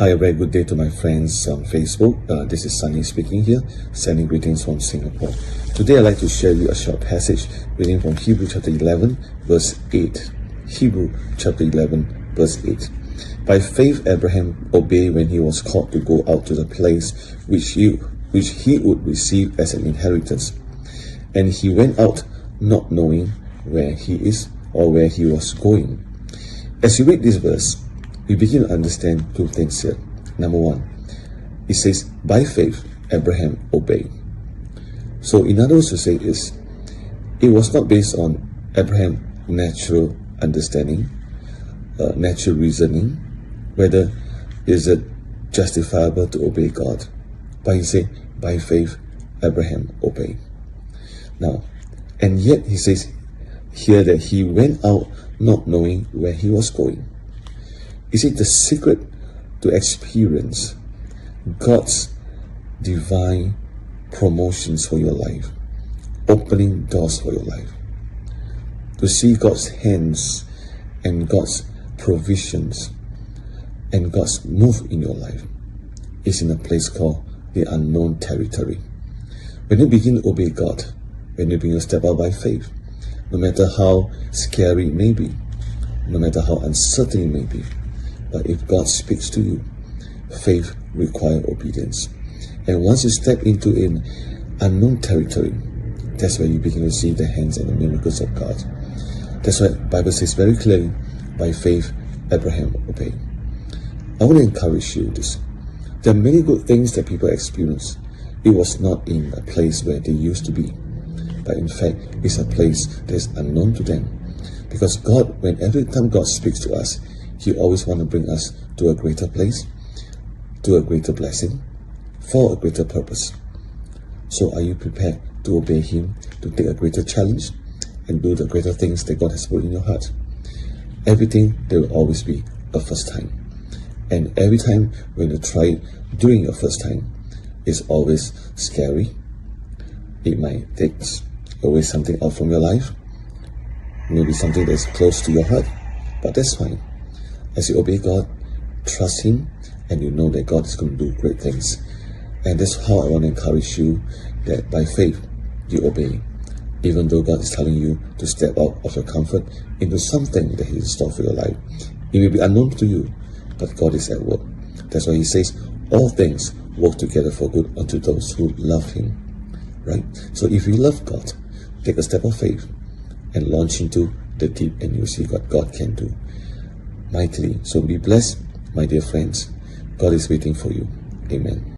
Hi, a very good day to my friends on Facebook. This is Sunny speaking here, sending greetings from Singapore. Today I'd like to share with you a short passage reading from Hebrew chapter 11, verse 8. Hebrew chapter 11, verse 8. By faith Abraham obeyed when he was called to go out to the place which he would receive as an inheritance. And he went out not knowing where he is or where he was going. As you read this verse, we begin to understand two things here. Number one, it says, by faith, Abraham obeyed. So in other words to say is, it was not based on Abraham's natural understanding, natural reasoning, whether is it justifiable to obey God. But he said, by faith, Abraham obeyed. Now, and yet he says here that he went out not knowing where he was going. Is it the secret to experience God's divine promotions for your life, opening doors for your life, to see God's hands and God's provisions and God's move in your life is in a place called the unknown territory. When you begin to obey God, when you begin to step out by faith, no matter how scary it may be, no matter how uncertain it may be, but if God speaks to you, faith requires obedience. And once you step into an unknown territory, that's where you begin to see the hands and the miracles of God. That's why the Bible says very clearly, by faith, Abraham obeyed. I want to encourage you this. There are many good things that people experience. It was not in a place where they used to be, but in fact, it's a place that is unknown to them. Because God, when every time God speaks to us, He always wants to bring us to a greater place, to a greater blessing, for a greater purpose. So are you prepared to obey Him, to take a greater challenge, and do the greater things that God has put in your heart? Everything, there will always be a first time. And every time when you try it during your first time, it's always scary. It might take away something out from your life, maybe something that's close to your heart, but that's fine. As you obey God, trust Him, and you know that God is going to do great things. And that's how I want to encourage you, that by faith, you obey. Even though God is telling you to step out of your comfort into something that He has in store for your life. It may be unknown to you, but God is at work. That's why He says, all things work together for good unto those who love Him. Right? So if you love God, take a step of faith and launch into the deep, and you'll see what God can do mightily. So be blessed, my dear friends. God is waiting for you. Amen.